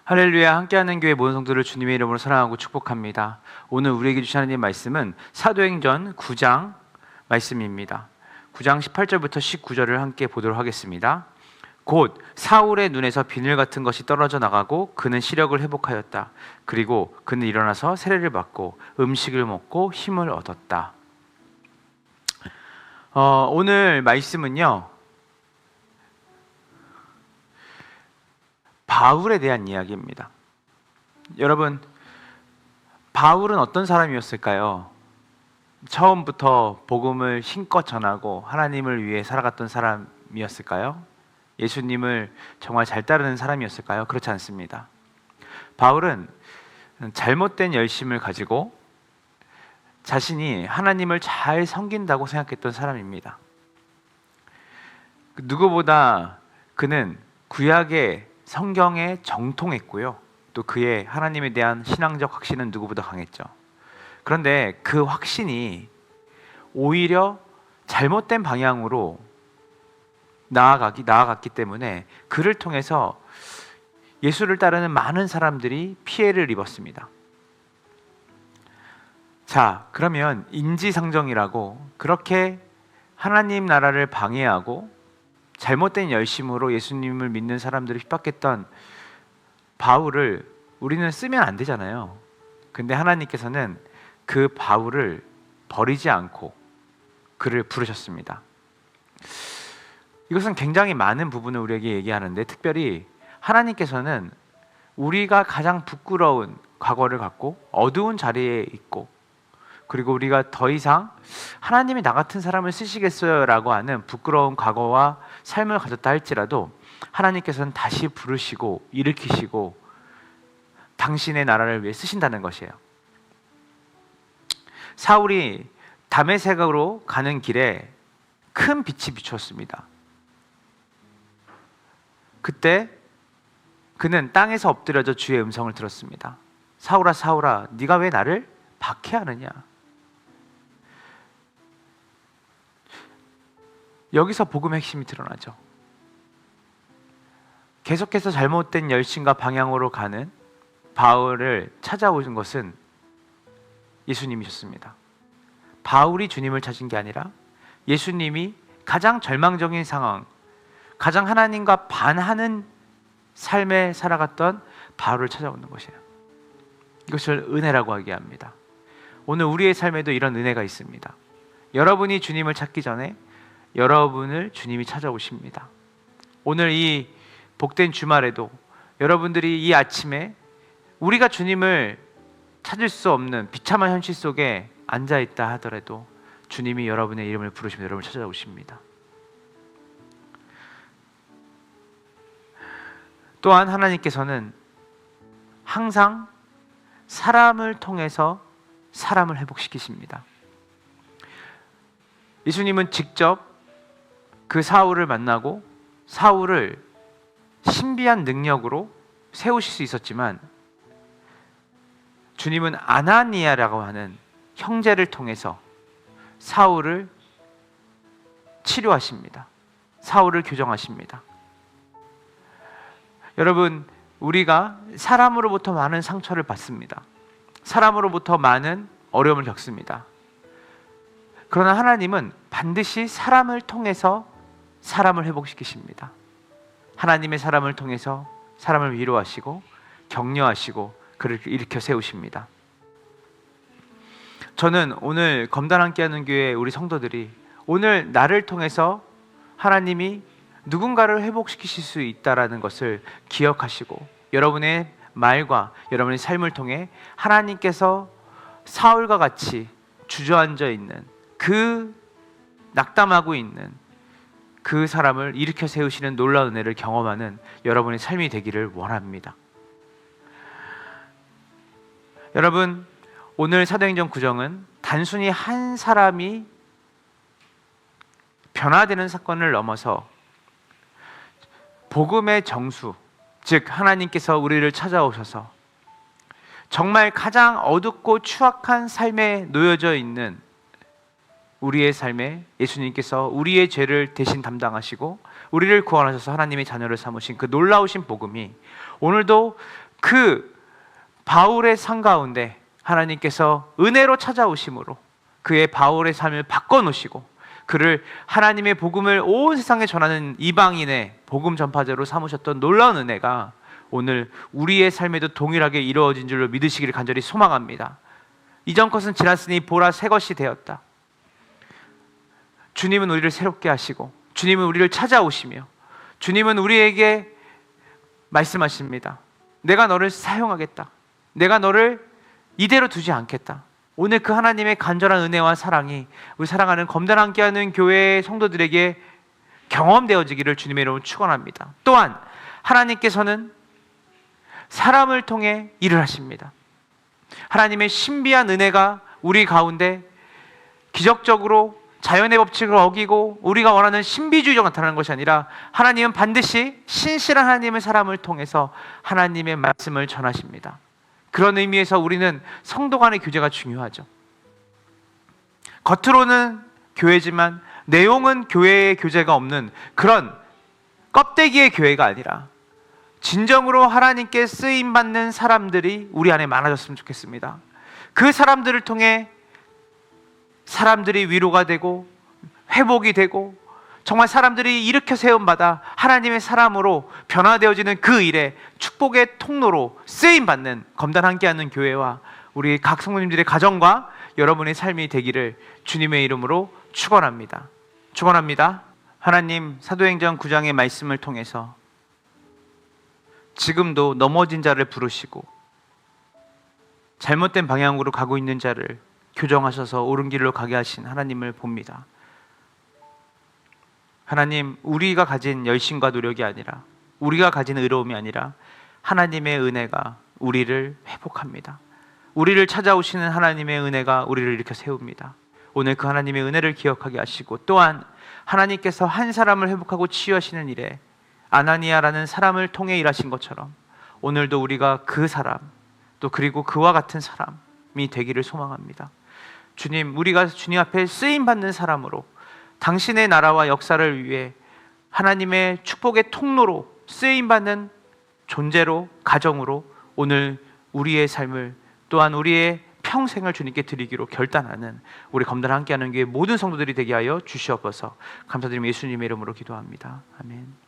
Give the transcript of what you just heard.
할렐루야. 함께하는 교회 모든 성도를 주님의 이름으로 사랑하고 축복합니다. 오늘 우리에게 주신 하나님의 말씀은 사도행전 9장 말씀입니다. 9장 18절부터 19절을 함께 보도록 하겠습니다. 곧 사울의 눈에서 비늘 같은 것이 떨어져 나가고 그는 시력을 회복하였다. 그리고 그는 일어나서 세례를 받고 음식을 먹고 힘을 얻었다. 오늘 말씀은요, 바울에 대한 이야기입니다. 여러분, 바울은 어떤 사람이었을까요? 처음부터 복음을 힘껏 전하고 하나님을 위해 살아갔던 사람이었을까요? 예수님을 정말 잘 따르는 사람이었을까요? 그렇지 않습니다. 바울은 잘못된 열심을 가지고 자신이 하나님을 잘 섬긴다고 생각했던 사람입니다. 누구보다 그는 구약의 성경에 정통했고요. 또 그의 하나님에 대한 신앙적 확신은 누구보다 강했죠. 그런데 그 확신이 오히려 잘못된 방향으로 나아갔기 때문에 그를 통해서 예수를 따르는 많은 사람들이 피해를 입었습니다. 자, 그러면 인지상정이라고 그렇게 하나님 나라를 방해하고 잘못된 열심으로 예수님을 믿는 사람들을 핍박했던 바울을 우리는 쓰면 안 되잖아요. 근데 하나님께서는 그 바울을 버리지 않고 그를 부르셨습니다. 이것은 굉장히 많은 부분을 우리에게 얘기하는데, 특별히 하나님께서는 우리가 가장 부끄러운 과거를 갖고 어두운 자리에 있고, 그리고 우리가 더 이상 하나님이 나 같은 사람을 쓰시겠어요? 라고 하는 부끄러운 과거와 삶을 가졌다 할지라도 하나님께서는 다시 부르시고 일으키시고 당신의 나라를 위해 쓰신다는 것이에요. 사울이 다메섹으로 가는 길에 큰 빛이 비추었습니다. 그때 그는 땅에서 엎드려져 주의 음성을 들었습니다. 사울아, 사울아, 네가 왜 나를 박해하느냐? 여기서 복음의 핵심이 드러나죠. 계속해서 잘못된 열심과 방향으로 가는 바울을 찾아오신 것은 예수님이셨습니다. 바울이 주님을 찾은 게 아니라 예수님이 가장 절망적인 상황, 가장 하나님과 반하는 삶에 살아갔던 바울을 찾아오는 것이에요. 이것을 은혜라고 하게 합니다. 오늘 우리의 삶에도 이런 은혜가 있습니다. 여러분이 주님을 찾기 전에 여러분을 주님이 찾아오십니다. 오늘 이 복된 주말에도 여러분들이 이 아침에 우리가 주님을 찾을 수 없는 비참한 현실 속에 앉아있다 하더라도 주님이 여러분의 이름을 부르시면 여러분을 찾아오십니다. 또한 하나님께서는 항상 사람을 통해서 사람을 회복시키십니다. 예수님은 직접 그 사울을 만나고 사울을 신비한 능력으로 세우실 수 있었지만, 주님은 아나니아라고 하는 형제를 통해서 사울을 치료하십니다. 사울을 교정하십니다. 여러분, 우리가 사람으로부터 많은 상처를 받습니다. 사람으로부터 많은 어려움을 겪습니다. 그러나 하나님은 반드시 사람을 통해서 사람을 회복시키십니다. 하나님의 사람을 통해서 사람을 위로하시고 격려하시고 그를 일으켜 세우십니다. 저는 오늘 검단 함께하는 교회 우리 성도들이 오늘 나를 통해서 하나님이 누군가를 회복시키실 수 있다라는 것을 기억하시고, 여러분의 말과 여러분의 삶을 통해 하나님께서 사울과 같이 주저앉아 있는, 그 낙담하고 있는 그 사람을 일으켜 세우시는 놀라운 은혜를 경험하는 여러분의 삶이 되기를 원합니다. 여러분, 오늘 사도행전 9장은 단순히 한 사람이 변화되는 사건을 넘어서 복음의 정수, 즉 하나님께서 우리를 찾아오셔서 정말 가장 어둡고 추악한 삶에 놓여져 있는 우리의 삶에 예수님께서 우리의 죄를 대신 담당하시고 우리를 구원하셔서 하나님의 자녀를 삼으신 그 놀라우신 복음이 오늘도 그 바울의 삶 가운데 하나님께서 은혜로 찾아오심으로 그의 바울의 삶을 바꿔놓으시고 그를 하나님의 복음을 온 세상에 전하는 이방인의 복음 전파자로 삼으셨던 놀라운 은혜가 오늘 우리의 삶에도 동일하게 이루어진 줄로 믿으시기를 간절히 소망합니다. 이전 것은 지났으니 보라 새 것이 되었다. 주님은 우리를 새롭게 하시고 주님은 우리를 찾아오시며 주님은 우리에게 말씀하십니다. 내가 너를 사용하겠다. 내가 너를 이대로 두지 않겠다. 오늘 그 하나님의 간절한 은혜와 사랑이 우리 사랑하는 검단 함께하는 교회의 성도들에게 경험되어지기를 주님의 이름으로 축원합니다. 또한 하나님께서는 사람을 통해 일을 하십니다. 하나님의 신비한 은혜가 우리 가운데 기적적으로 자연의 법칙을 어기고 우리가 원하는 신비주의적으로 나타나는 것이 아니라 하나님은 반드시 신실한 하나님의 사람을 통해서 하나님의 말씀을 전하십니다. 그런 의미에서 우리는 성도 간의 교제가 중요하죠. 겉으로는 교회지만 내용은 교회의 교제가 없는 그런 껍데기의 교회가 아니라 진정으로 하나님께 쓰임받는 사람들이 우리 안에 많아졌으면 좋겠습니다. 그 사람들을 통해 사람들이 위로가 되고 회복이 되고 정말 사람들이 일으켜 세움받아 하나님의 사람으로 변화되어지는 그 일에 축복의 통로로 쓰임받는 검단 함께하는 교회와 우리 각 성도님들의 가정과 여러분의 삶이 되기를 주님의 이름으로 축원합니다. 축원합니다. 하나님 사도행전 9장의 말씀을 통해서 지금도 넘어진 자를 부르시고 잘못된 방향으로 가고 있는 자를 교정하셔서 옳은 길로 가게 하신 하나님을 봅니다. 하나님, 우리가 가진 열심과 노력이 아니라 우리가 가진 의로움이 아니라 하나님의 은혜가 우리를 회복합니다. 우리를 찾아오시는 하나님의 은혜가 우리를 일으켜 세웁니다. 오늘 그 하나님의 은혜를 기억하게 하시고 또한 하나님께서 한 사람을 회복하고 치유하시는 일에 아나니아라는 사람을 통해 일하신 것처럼 오늘도 우리가 그 사람 또 그리고 그와 같은 사람이 되기를 소망합니다. 주님, 우리가 주님 앞에 쓰임받는 사람으로 당신의 나라와 역사를 위해 하나님의 축복의 통로로 쓰임받는 존재로 가정으로 오늘 우리의 삶을 또한 우리의 평생을 주님께 드리기로 결단하는 우리 검단 함께하는 교회 모든 성도들이 되게 하여 주시옵소서. 감사드리며 예수님의 이름으로 기도합니다. 아멘.